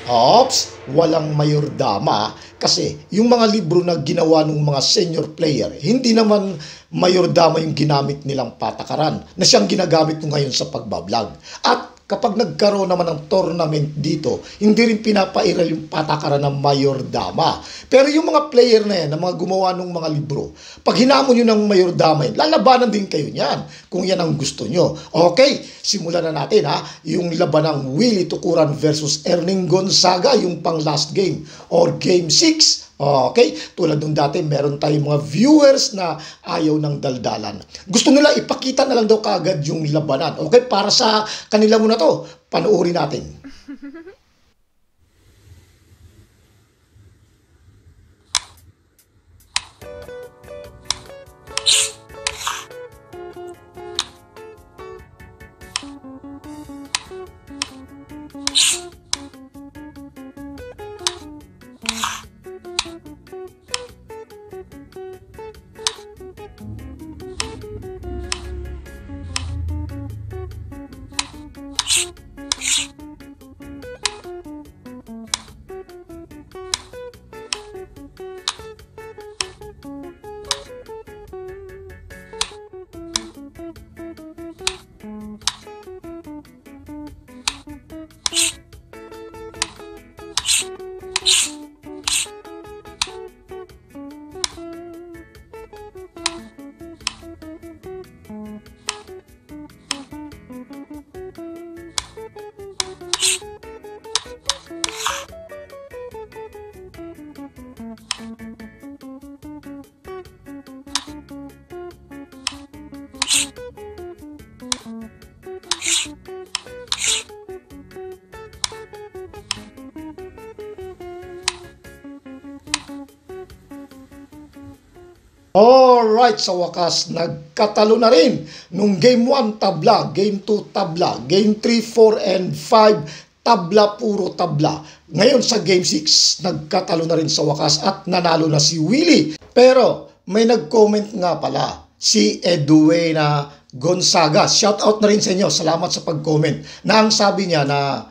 Ops, walang mayordama kasi yung mga libro na ginawa ng mga senior player, hindi naman mayordama yung ginamit nilang patakaran na siyang ginagamit ko ngayon sa pagbablog. At kapag nagkaroon naman ng tournament dito, hindi rin pinapairal yung patakaran ng mayordama. Pero yung mga player na yan, na mga gumawa ng mga libro, pag hinamon nyo ng mayordama yun, lalabanan din kayo niyan kung yan ang gusto nyo. Okay, simulan na natin ha, yung laban ng Willie Tukuran versus Erning Gonzaga, yung pang last game or game 6. Okay, tulad nung dati, meron tayong mga viewers na ayaw ng daldalan. Gusto nila ipakita na lang daw kaagad yung labanan. Okay, para sa kanila muna to, panoorin natin. Alright, sa wakas, nagkatalo na rin. Nung game 1, tabla. Game 2, tabla. Game 3, 4, and 5, tabla, puro tabla. Ngayon sa game 6, nagkatalo na rin sa wakas at nanalo na si Willie. Pero may nag-comment nga pala, si Edwina Gonzaga. Shout out na rin sa inyo. Salamat sa pag-comment. Na ang sabi niya na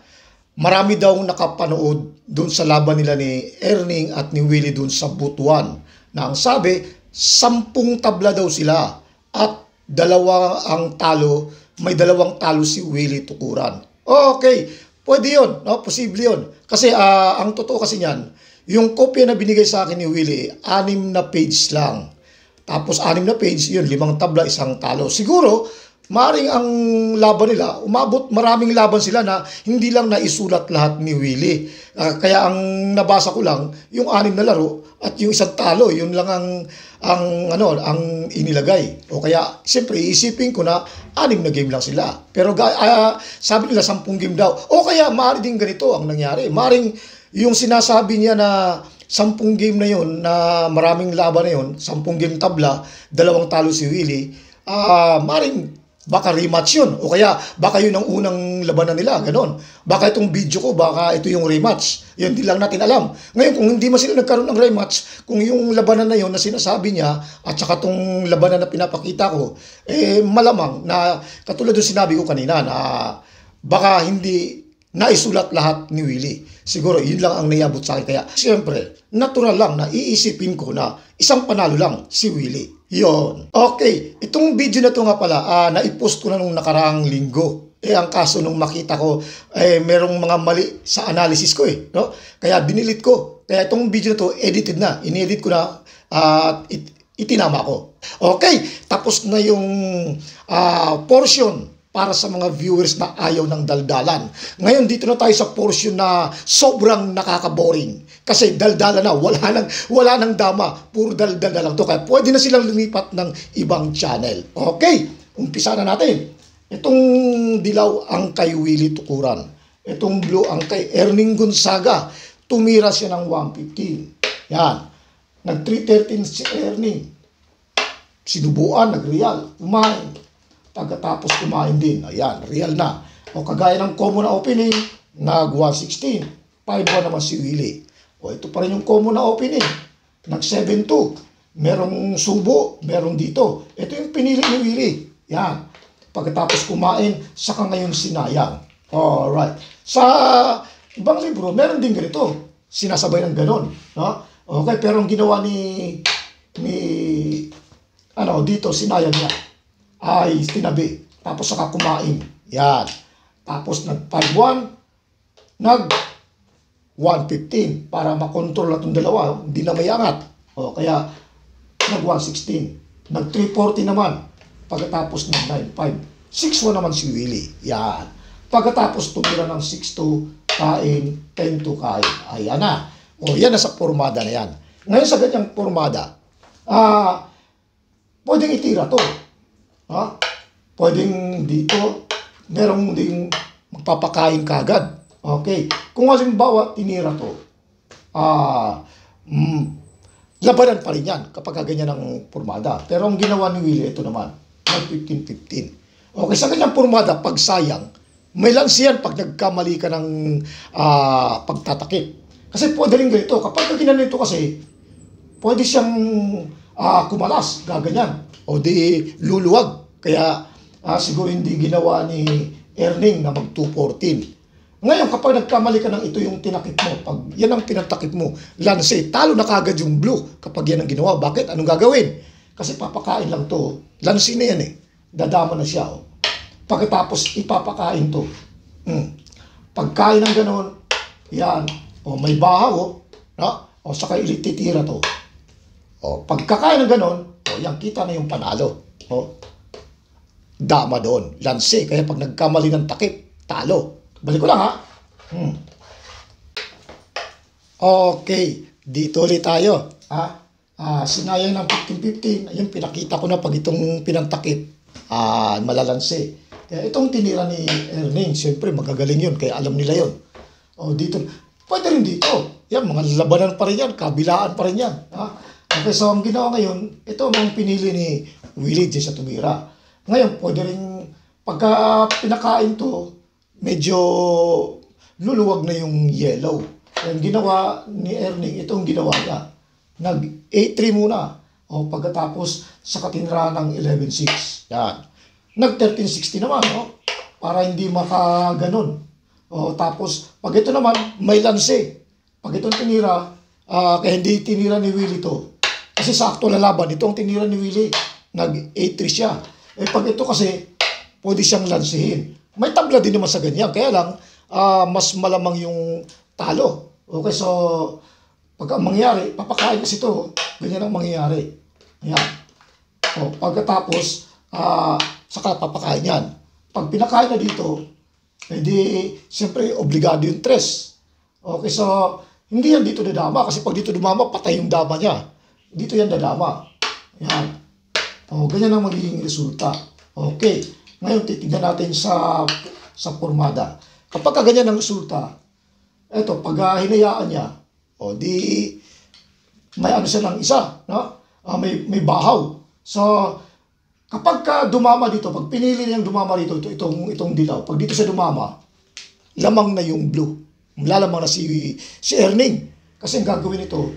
marami daw nakapanood dun sa laban nila ni Erning at ni Willie dun sa Butuan. Na ang sabi, 10 tabla daw sila at dalawa ang talo, may 2 talo si Willie Tukuran. Okay, pwede yun, no? Posible yun. Kasi ang totoo kasi niyan, yung kopya na binigay sa akin ni Willie, 6 na page lang. Tapos 6 na page, yun, 5 tabla, 1 talo. Siguro, maring ang laban nila, umabot, maraming laban sila na hindi lang naisulat lahat ni Willie. Kaya ang nabasa ko lang, yung 6 na laro at yung 1 talo, yun lang ang inilagay. O kaya, siyempre, iisipin ko na 6 na game lang sila. Pero sabi nila 10 game daw. O kaya, maaari din ganito ang nangyari. Maaring yung sinasabi niya na 10 game na yun, na maraming laban na yun, 10 game tabla, 2 talo si Willie, maaring baka rematch yun. O kaya, baka yun ang unang labanan nila. Ganon. Baka itong video ko, baka ito yung rematch. Yun, di lang natin alam. Ngayon, kung hindi man sila nagkaroon ng rematch, kung yung labanan na yun na sinasabi niya, at saka itong labanan na pinapakita ko, malamang na, katulad yung sinabi ko kanina, na baka hindi naisulat lahat ni Willie. Siguro, yun lang ang naiabot sa akin. Kaya, siyempre, natural lang na iisipin ko na isang panalo lang si Willie. Yon. Okay, itong video na to nga pala, naipost ko na nung nakaraang linggo. Ang kaso nung makita ko, merong mga mali sa analysis ko no? Kaya binilit ko. Kaya itong video na to, edited na. Inedit ko na at itinama ko. Okay, tapos na yung portion para sa mga viewers na ayaw ng daldalan. Ngayon, dito na tayo sa portion na sobrang nakaka-boring. Kasi daldala na, wala nang dama, puro daldal na lang to. Kaya pwede na silang lumipat ng ibang channel. Okay, umpisa na natin. Itong dilaw ang kay Willie Tukuran. Itong blue ang kay Erning Gonzaga. Tumira siya ng 115. Yan. Nag-313 si Erning. Sinubuan, nag-real. Kumain. Pagkatapos kumain din. Ayan, real na. O kagaya ng common na opening, nag-116. 5-1 naman si Willie. O ito pa rin yung common na opening. Nag-7-2. Merong subo, merong dito. Ito yung pinili ni Willie. Yan. Pagkatapos kumain, saka ngayon sinayang. Alright. Sa ibang libro, meron din ganito. Sinasabay ng ganon. No? Okay, pero ang ginawa ni dito, sinayang niya, ay tinabi. Tapos saka kumain. Yan. Tapos nag-5-1, nag-115 para makontrol na itong dalawa. Hindi na may angat. Kaya nag-116. Nag-340 naman. Pagkatapos ng 9-5. 6-1 naman si Willie. Yan. Pagkatapos tumira ng 6-2, kain, 10-2 kain. Ayan na. Yan na sa formada na yan. Ngayon sa ganyang formada, pwedeng itira to. Pwedeng dito, merong ding magpapakain kagad. Okay. Kung halimbawa, tinira to, labanan pa rin yan kapag ganyan ang formada. Pero ang ginawa ni Willie, ito naman, 15-15. Okay, sa ganyang formada, pag sayang, may lansi yan pag nagkamali ka ng pagtatakip. Kasi pwede rin ganito. Kapag ginanito kasi, pwede siyang kumalas, gaganyan. O di luluwag. Kaya siguro hindi ginawa ni Erning na mag 214. Ngayon, kapag nagkamali ka ng ito yung tinakip mo, pag yan ang pinatakip mo, lansi, talo na kagad yung blue kapag yan ang ginawa. Bakit? Anong gagawin? Kasi papakain lang to. Lansi na yan eh. Dadama na siya. Pagkatapos ipapakain to. Pagkain ng ganon, yan. May bahaw. Saka ilititira to. Pagkakain ng ganon, yan kita na yung panalo. Dama doon. Lansi. Kaya pag nagkamali ng takip, talo. Balik ko lang ha. Okay. Dito ulit tayo. Sinayang ng 15-15. Ayun, pinakita ko na pag itong pinantakip, malalansi. Kaya itong tinira ni Erning, siyempre magagaling yun. Kaya alam nila yun. Dito. Pwede rin dito. Yan, mga labanan pa rin yan. Kabilaan pa rin yan. Okay, so ang ginawa ngayon, ito ang pinili ni Willie dyan sa tumira. Ngayon, pwede rin, pagka pinakain to, medyo luluwag na yung yellow. Ang ginawa ni Erning, itong ginawa niya. Nag-8-3 muna. Pagkatapos, sa katinra ng 11-6. Yan. Nag-13-60 naman, para hindi makaganon. Tapos, pag ito naman, may lansi. Pag itong tinira, kaya hindi tinira ni Willie to. Kasi sakto na laban. Ito ang tinira ni Willie. Nag-8-3 siya. Pag ito kasi, pwede siyang lansihin. May tabla din naman sa ganyan. Kaya lang, mas malamang yung talo. Okay, so, pag ang mangyayari, papakain kasi ito. Ganyan ang mangyayari. Ayan. Pagkatapos, saka papakain yan. Pag pinakain na dito, siyempre, obligado yung tres. Okay, so, hindi yan dito dadama. Kasi pag dito dumama, patay yung dama niya. Dito yan dadama. Yan. Ganyan ang magiging resulta. Okay. Ngayon, titignan natin sa formada. Kapag ganyan ang resulta, eto, pag hinayaan niya, may ano siya ng isa, may bahaw. So, kapag dumama dito, pag pinili niyang dumama dito, itong dilaw, pag dito siya dumama, lamang na yung blue. Lalamang na si Erning. Kasi ang gagawin ito,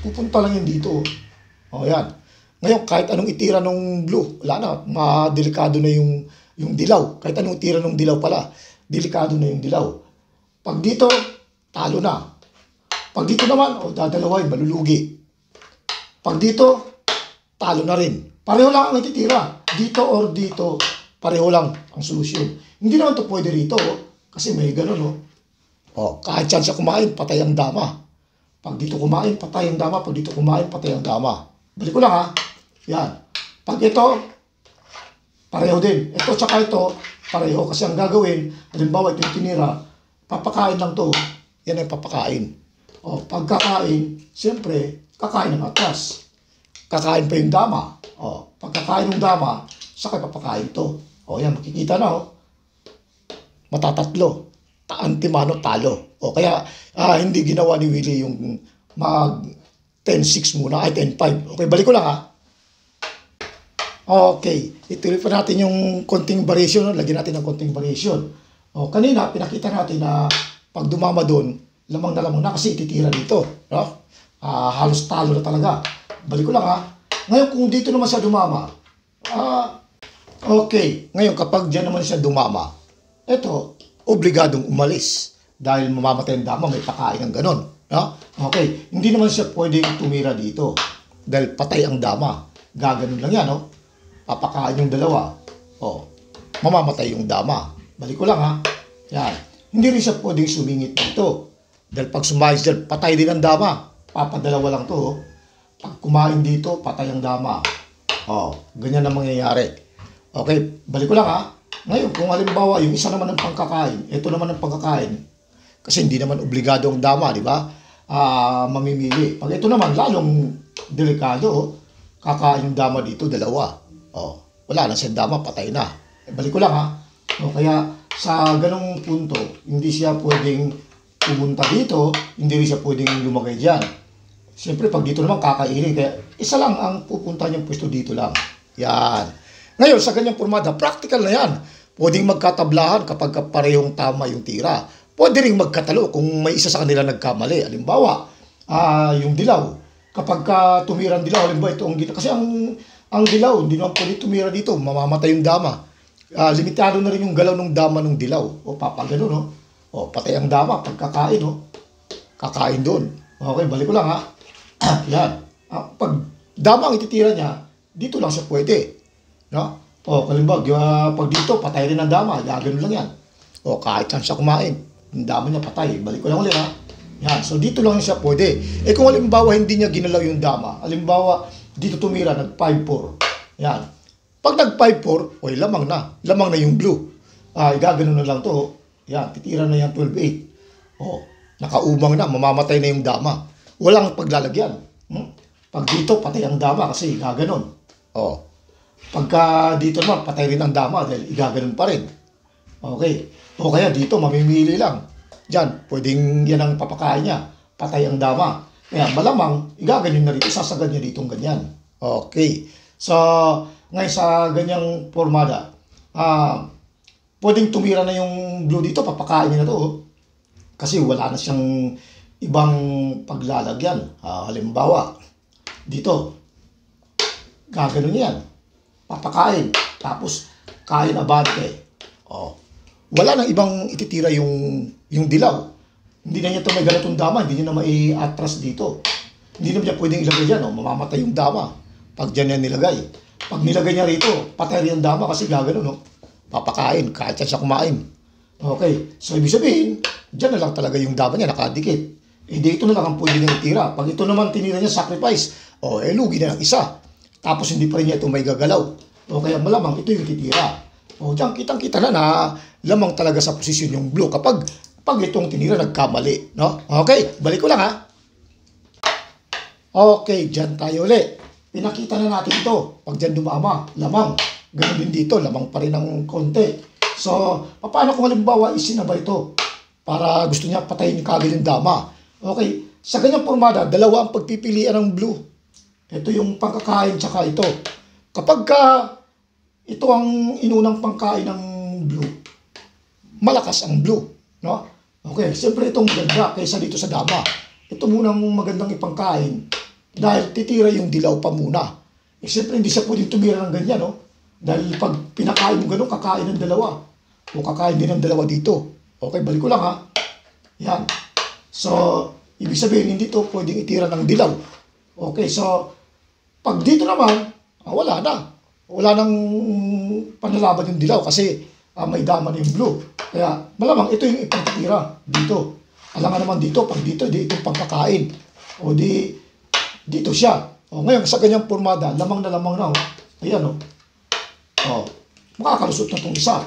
pupunta lang yun dito. Yan. Ngayon, kahit anong itira ng blue, wala na, madelikado na yung dilaw. Kahit anong itira ng dilaw pala, delikado na yung dilaw. Pag dito, talo na. Pag dito naman, dadalaway, malulugi. Pag dito, talo na rin. Pareho lang ang ititira. Dito or dito, pareho lang ang solusyon. Hindi naman ito pwede rito, kasi may ganun, kahit saan siya kumain, patay ang dama. Pag dito kumain, patay ang dama. Pag dito kumain, patay ang dama. Balik ko lang ha. Yan. Pag ito, pareho din. Ito tsaka ito, pareho. Kasi ang gagawin, halimbawa ito yung tinira, papakain lang to. Yan ay papakain. Pagkakain, siyempre, kakain ng atas. Kakain pa yung dama. Pagkakain ng dama, saka papakain to. Yan, makikita na, matatatlo. Antimano, talo. Kaya, hindi ginawa ni Willie yung mag 10-6 muna, ay 10-5. Okay, balik ko lang ha. Okay, ituloy pa natin yung konting variation, lagyan natin ng konting variation. Kanina, pinakita natin na pag dumama doon, lamang na lamang na kasi ititira dito. Halos talo na talaga. Balik ko lang ha. Ngayon, kung dito naman siya dumama, okay, ngayon kapag dyan naman siya dumama, eto, obligadong umalis. dahil mamamatay ang dama, may pakain ng ganon. No? Okay, hindi naman siya pwedeng tumira dito dahil patay ang dama. Gaganon lang yan, no? Papakain yung dalawa. O, mamamatay yung dama. Balik ko lang, ha? Yan. Hindi rin siya pwedeng sumingit dito. Dahil pag sumahis dyan, patay din ang dama. Papadalawa lang to, oh. Pag kumain dito, patay ang dama. O, ganyan ang mangyayari. Okay, balik ko lang, ha? Ngayon, kung halimbawa, yung isa naman ang pangkakain, ito naman ang pangkakain, kasi hindi naman obligado ang dama, di ba? Mamimili. Pag ito naman, lalong delikado, oh. Kakain yung dama dito, dalawa. O, wala na siyang dama, patay na. Balik ko lang, ha? O, kaya sa ganong punto, hindi siya pwedeng pumunta dito, hindi rin siya pwedeng lumagay dyan. Siyempre, pag dito naman kakainin, kaya isa lang ang pupunta niyang pwesto dito lang. Yan. Ngayon, sa ganyang formada, practical na yan. Pwedeng magkatablahan kapag parehong tama yung tira. Pwede rin magkatalo kung may isa sa kanila nagkamali. Halimbawa, yung dilaw. Kapag tumirang dilaw, halimbawa ito ang gina. Kasi ang dilaw, hindi naman pwede tumira dito. Mamamatay yung dama. Limitado na rin yung galaw ng dama ng dilaw. O papagano, no? O patay ang dama pagkakain, no? Kakain doon. Okay, balik ko lang, ha? Yan. Pag dama ang ititira niya, dito lang siya pwede. No? O, halimbawa, pag dito, patay rin ang dama. Gagano lang yan. O, kahit saan siya kumain, yung dama niya patay. Balik ko lang ulit, ha? Yan. So, dito lang siya pwede. Eh, kung halimbawa, hindi niya ginalaw yung dama. Halimbawa, dito tumira, nag-5-4. Yan. Pag nag-5-4, oy, lamang na. Lamang na yung blue. Gagano na lang to. Yan. Titira na yan 12-8. O, nakaumang na. Mamamatay na yung dama. Walang paglalagyan. Pag dito, patay ang dama kasi gaganon. O, pagka dito naman, patay rin ang dama dahil igaganon pa rin. Okay. O kaya dito, mamimili lang. Diyan, pwedeng yan ang papakain niya. Patay ang dama. Kaya malamang, igaganon na rin. Isasagad niya ditong ganyan. Okay. So, ngayon sa ganyang formada, pwedeng tumira na yung blue dito. Papakain niya na to. Kasi wala na siyang ibang paglalagyan. Halimbawa, dito, gaganon yan. Papakain. Tapos, kain abante. Wala nang ibang ititira yung dilaw. Hindi na niya ito may galatong dama. Hindi niya na mai-atras dito. Hindi na niya pwedeng ilagay dyan. Mamamatay yung dama. Pag dyan yan nilagay. Pag nilagay niya rito, patay rin yung dama kasi gaganon. No? Papakain. Kahit yan siya kumain. Okay. So, ibig sabihin, dyan na lang talaga yung dama niya nakadikit. Dito na lang ang pwede niyang itira. Pag ito naman tinira niya sacrifice, lugi na ng isa. Tapos hindi pa rin niya ito may gagalaw. Kaya malamang ito yung titira. Diyan kitang-kita na lamang talaga sa posisyon yung blue kapag itong tinira nagkamali. No? Okay, balik ko lang, ha? Okay, dyan tayo ulit. Pinakita na natin ito. Pag dyan dumama, lamang. Ganun din dito, lamang pa rin ng konti. So, paano kung halimbawa isinabay ito? Para gusto niya patayin kagad yung dama. Okay, sa ganyang formada, dalawa ang pagpipilian ng blue. Ito yung pangkakain tsaka ito. Kapag ito ang inunang pangkain ng blue, malakas ang blue. No? Okay, siyempre itong ganda kaysa dito sa dama. Ito munang magandang ipangkain dahil titira yung dilaw pa muna. Siyempre hindi siya pwedeng tumira ng ganyan. No? Dahil pag pinakain mo gano'n, kakain ng dalawa. O kakain din ng dalawa dito. Okay, balik ko lang, ha. Yan. So, ibig sabihin hindi ito pwedeng itira ng dilaw. Okay, so, pag dito naman, wala na. Wala nang panlalaban yung dilaw kasi may dama na yung blue. Kaya malamang ito yung ipagtitira dito. Alam nga naman dito, pag dito itong pagkakain. O dito siya. Ngayon, sa ganyang formada, lamang na. Ayan, makakalusot na itong isa.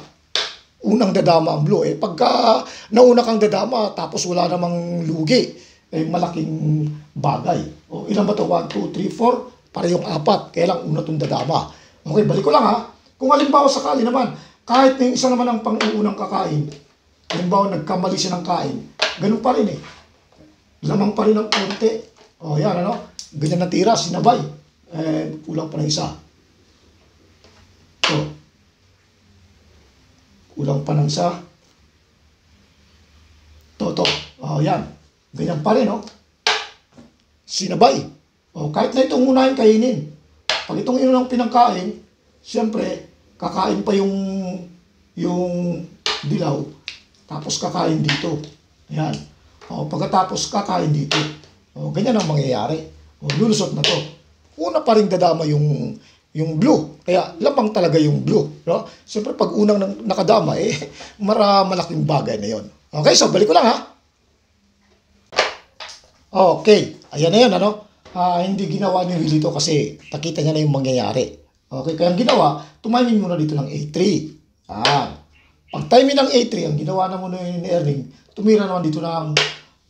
Unang dadama ang blue. Pagka nauna kang dadama, tapos wala namang lugi, malaking bagay. Ilan ba ito? 1, 2, 3, 4. Parehong 4. Kaya lang una itong dadama. Okay, balik ko lang, ha. Kung halimbawa sakali naman, kahit na yung isa naman ang pang-uunang kakain, halimbawa nagkamali siya ng kain, ganun pa rin lamang pa rin ng konti. Yan, ganyan na tira, sinabay. Kulang pa ng isa. Kulang pa ng isa. Yan. Ganyan pa rin, sinabay. Kahit na itong unahin kainin. Pag itong inunang pinangkain, siyempre, kakain pa yung dilaw, tapos kakain dito. Yan. Pagkatapos kakain dito. Ganyan ang mangyayari. Lulusot na to. Una pa rin dadama yung blue. Kaya lamang talaga yung blue. No? Siyempre pag unang nakadama, malaking bagay na yon. Okay, so balik ko lang ha. Okay, ayan na yan, ano? Hindi ginawa ni Willie to kasi nakita niya na yung mangyayari. Okay, kaya ang ginawa, tumiming muna dito ng A3. Pag timing ng A3, ang ginawa na muna ni Erning, tumira naman dito ng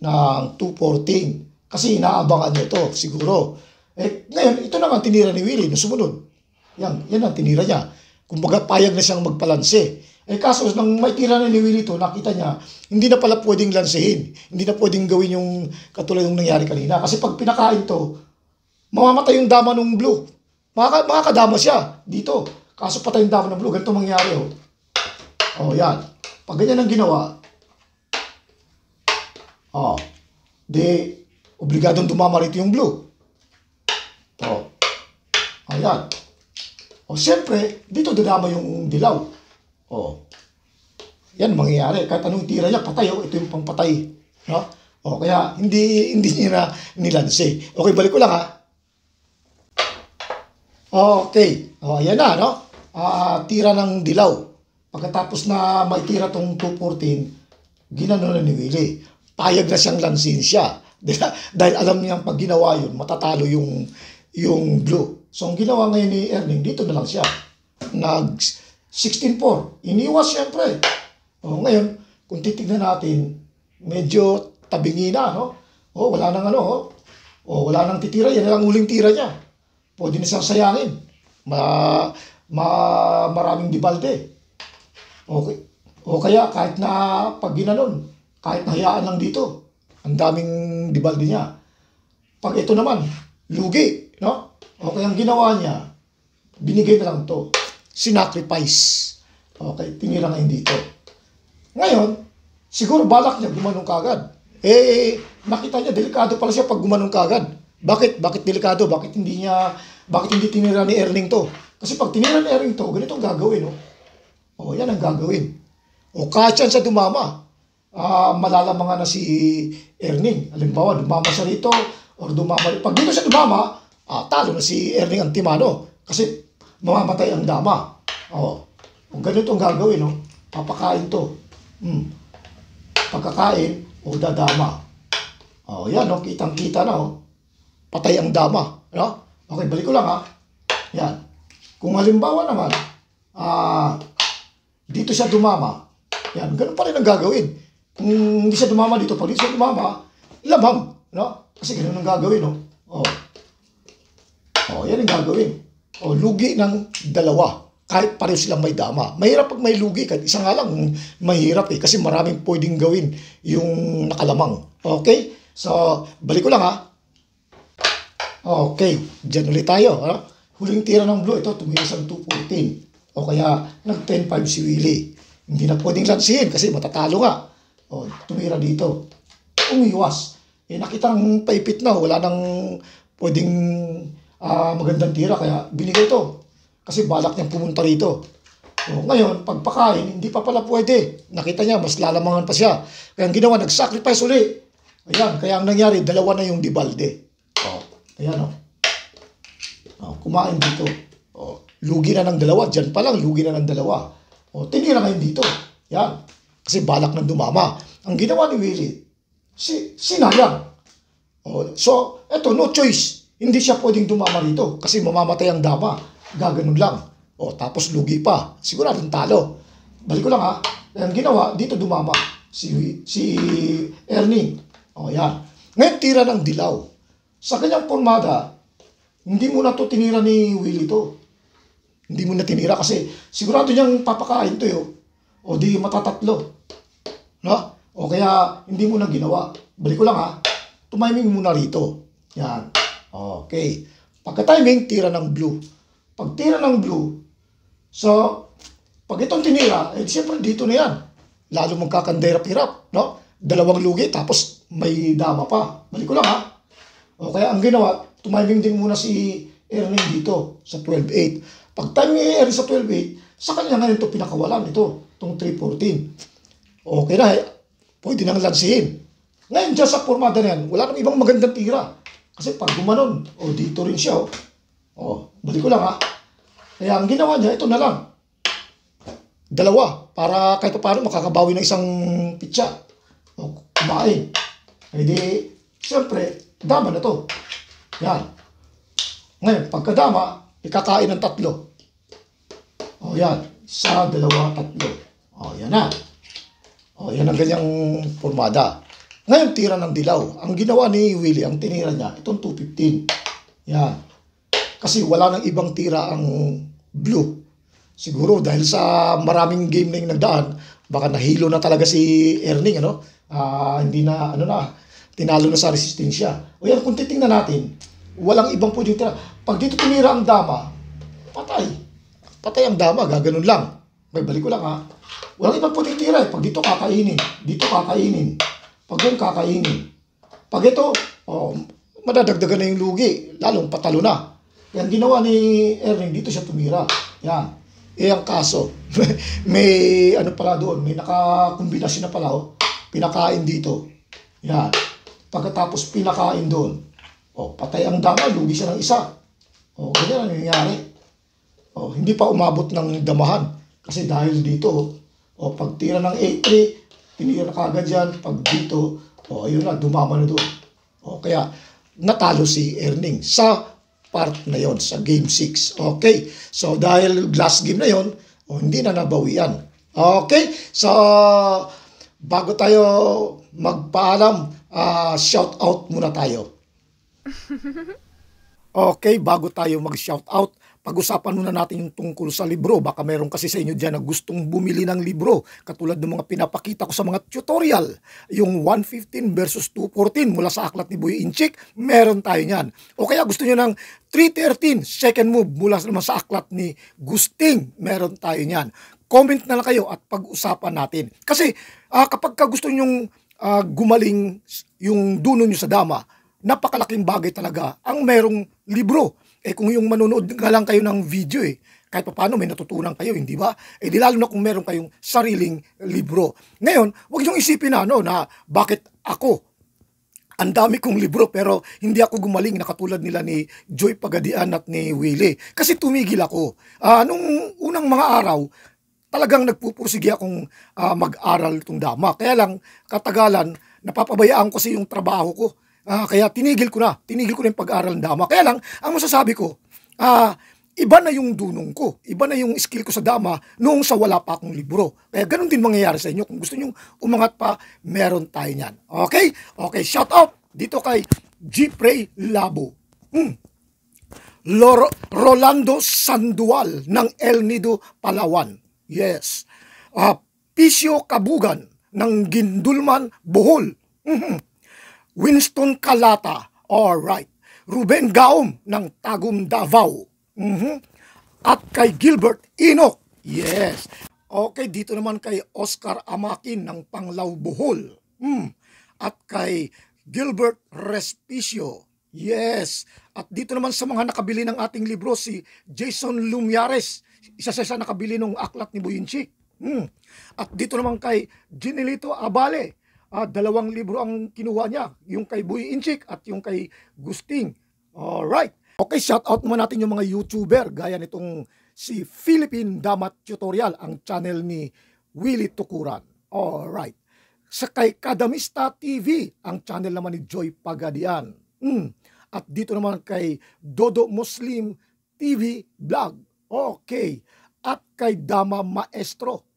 214. Kasi inaabangan niya ito, siguro. Ngayon, ito naman tinira ni Willie na sumunod. Yan ang tinira niya. Kumbaga, payag na siyang magpalanse. Kaso, nang may tira na ni Willie ito, nakita niya, hindi na pala pwedeng lansehin. Hindi na pwedeng gawin yung katulad yung nangyari kanina. Kasi pag pinakain to, mamamatay yung dama ng blue. Makakadama siya dito. Kaso patay yung dama ng blue. Ganito mangyari, yan. Pag ganyan ang ginawa, obligadong dumama rito yung blue. Ayan. Siyempre, dito dadama yung dilaw. Yan mangyayari. Kahit anong tira niya, patay. Ito yung pangpatay. No? Kaya hindi niya na nilanse. Okay, balik ko lang ha. Okay. Ayan na, no? Tira ng dilaw. Pagkatapos na may tira tong 214, ginano na ni Willie. Payag na siyang lansin siya. Dahil alam niyang pag ginawa yun, matatalo yung blue. So, ang ginawa ngayon ni Erning, dito na lang siya. Nag 16-4. Iniwas siyempre. Ngayon, kung titignan natin, medyo tabingi na, no? Wala nang wala nang titira. Yan na lang uling tira niya. Pwede na siyang sayangin. Maraming dibalde. Okay. Kaya kahit na pag ginanon, kahit nahayaan lang dito, ang daming dibalde niya. Pag ito naman, lugi, no? Okay, ang ginawa niya, binigay na lang to. Sinacrifice. Okay, tinira ngayon dito. Ngayon, siguro balak niya gumanong kagad. Nakita niya, delikado pala siya pag gumanong kagad. Bakit delikado? Bakit hindi tinira ni Erning to? Kasi pag tinira ni Erning to, ganito ang gagawin, no? Yan ang gagawin. Kahit yan sa dumama, malalamangan na si Erning. Halimbawa, dumama siya rito, or dumama. Pag dito siya dumama, talo na si Erning Antimano. Kasi mamamatay ang dama. Ganito ang gagawin, no? Papakain to. Pagkakain, dadama. Yan, no? Kitang-kita na, patay ang dama. No? Okay, balik ko lang, ha? Yan. Kung halimbawa naman, dito siya dumama, yan, ganun pa rin ang gagawin. Kung hindi siya dumama dito, pag dito siya dumama, lamang, no? Kasi ganun ang gagawin, no? Yan ang gagawin. Lugi ng dalawa. Kahit pareho silang may dama. Mahirap pag may lugi. Kahit isa nga lang, mahirap kasi maraming pwedeng gawin yung nakalamang. Okay? So, balik ko lang ha. Okay. Diyan ulit tayo. Huling tira ng blue. Ito, tumiras ang 214. Kaya, nag-10-5 si Willie. Hindi na pwedeng lansihin kasi matatalo nga. Tumira dito. Umiwas. Nakitang paipit na. Wala nang pwedeng magandang tira. Kaya binigay ito. Kasi balak niyang pumunta rito. Ngayon, pagpakain, hindi pa pala pwede. Nakita niya, mas lalamangan pa siya. Kaya ang ginawa, nag-sacrifice uli. Ayan, kaya ang nangyari, dalawa na yung dibalde. Ayan, kumain dito. Lugi na ng dalawa. Diyan pa lang, lugi na ng dalawa. Tinira ngayon dito. Yan. Kasi balak ng dumama. Ang ginawa ni Willie, sinayang. So, eto, no choice. Hindi siya pwedeng dumama rito. Kasi mamamatay ang dama. Gaganon lang. Tapos lugi pa. Siguradong talo. Balik ko lang ha. Ang ginawa, dito dumama. Si Erning. Yan. Ngayon, tira ng dilaw. Sa kanyang formada, hindi mo na to tinira ni Willie to. Hindi mo na tinira kasi sigurado niyang papakain to di matatatlo. No? Kaya hindi mo na ginawa. Balik ko lang ha. Tumiming muna rito. Yan. Okay. Pagka-timing, tira ng blue. Pag tira ng blue, so, pag itong tinira, siyempre dito na yan. Lalo magkakandirap-hirap. No? Dalawang lugi, tapos may dama pa. Balik ko lang ha. Kaya ang ginawa, tumiming din muna si Erning dito sa 12-8. Pag timing ni Erning sa 12-8, sa kanya ngayon ito pinakawalan ito, itong 3-14. Okay na pwede nang lansihin. Ngayon, dyan sa pormada na yan, wala nang ibang magandang tira. Kasi pag gumanon, dito rin siya. Balik ko lang ha. Kaya ang ginawa niya, ito na lang. Dalawa, para kahit paano makakabawi ng isang pitsa. Kumain. E di, siyempre, dama na to. Yan. Ngayon, pagkadama, ikakain ng 3. Yan. 1, 2, 3. Yan na. Yan ang ganyang formada. Ngayon, tira ng dilaw. Ang ginawa ni Willie, ang tinira niya, itong 215. Yan. Kasi wala nang ibang tira ang blue. Siguro dahil sa maraming game na yung nagdaan, baka nahilo na talaga si Erning, ano? Hindi na, tinalo na sa resistensya. Yan, kung titingnan natin, walang ibang pwede tira. Pag dito tinira ang dama, patay. Patay ang dama, gaganon lang. Okay, balik ko lang ha. Walang ibang pwede tira. Pag dito kakainin, dito kakainin. Pag doon kakainin. Pag ito, madadagdagan na yung lugi, lalong patalo na. Yan ginawa ni Erning, dito siya tumira. Yan. Ang kaso, may ano pala doon, may nakakombinasyon na pala, pinakain dito. Yan. Pagkatapos pinakain doon, patay ang dama, lugi siya ng isa. Ganyan ang nangyayari. Hindi pa umabot ng damahan. Kasi dahil dito, pag tira ng 8-3, tinira na kagad yan. Pag dito, ayun na, dumama na doon. Kaya, natalo si Erning sa part na yon sa game 6. Okay? So, dahil last game na yon, hindi na nabawian. Okay? So, bago tayo magpaalam, shout out muna tayo. Okay, bago tayo mag-shout out, pag-usapan muna natin yung tungkol sa libro. Baka meron kasi sa inyo dyan na gustong bumili ng libro. Katulad ng mga pinapakita ko sa mga tutorial. Yung 115 versus 214 mula sa aklat ni Boy Inchik, meron tayo niyan. O kaya gusto nyo ng 313 second move mula naman sa aklat ni Gusting, meron tayo niyan. Comment na lang kayo at pag-usapan natin. Kasi kapag gusto nyong gumaling yung duno nyo sa dama, napakalaking bagay talaga ang merong libro. Kung yung manonood nga lang kayo ng video kahit pa paano may natutunan kayo, hindi ba? Di lalo na kung meron kayong sariling libro. Ngayon, huwag niyong isipin na bakit ako, ang dami kong libro pero hindi ako gumaling na katulad nila ni Joy Pagadian at ni Willie. Kasi tumigil ako. Nung unang mga araw, talagang nagpupursige akong mag-aral itong dama. Kaya lang, katagalan, napapabayaan ko kasi yung trabaho ko. Kaya tinigil ko na yung pag-aaral ng dama. Kaya lang, ang masasabi ko, iba na yung dunong ko, iba na yung skill ko sa dama noong sa wala pa akong libro. Kaya ganun din mangyayari sa inyo. Kung gusto nyo umangat pa, meron tayo niyan. Okay? Okay, shout out dito kay G-Pray Labo. Rolando Sandual ng El Nido, Palawan. Yes. Pisio Kabugan ng Gindulman, Bohol. Winston Calata, alright. Ruben Gaum ng Tagum, Davao. At kay Gilbert Enoch, yes. Okay, dito naman kay Oscar Amakin ng Panglao, Bohol. At kay Gilbert Respicio, yes. At dito naman sa mga nakabili ng ating libro, si Jason Lumiares, isa sa nakabili ng aklat ni Boy Inchik. At dito naman kay Ginelito Abale, 2 libro ang kinuha niya, yung kay Boy Inchik at yung kay Gusting. Alright. Okay, shout out naman natin yung mga YouTuber gaya nitong si Philippine Damat Tutorial, ang channel ni Willie Tukuran. Alright. Sa kay Kadamista TV, ang channel naman ni Joy Pagadian. At dito naman kay Dodo Muslim TV Vlog. Okay. At kay Dama Maestro.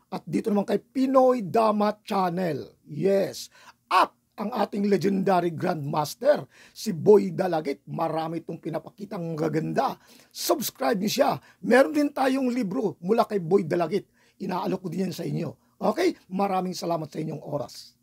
At dito naman kay Pinoy Dama Channel. Yes. At ang ating legendary Grandmaster, si Boy Dalagit. Marami itong pinapakitang gaganda. Subscribe niyo siya. Meron din tayong libro mula kay Boy Dalagit. Inaalok ko din yan sa inyo. Okay? Maraming salamat sa inyong oras.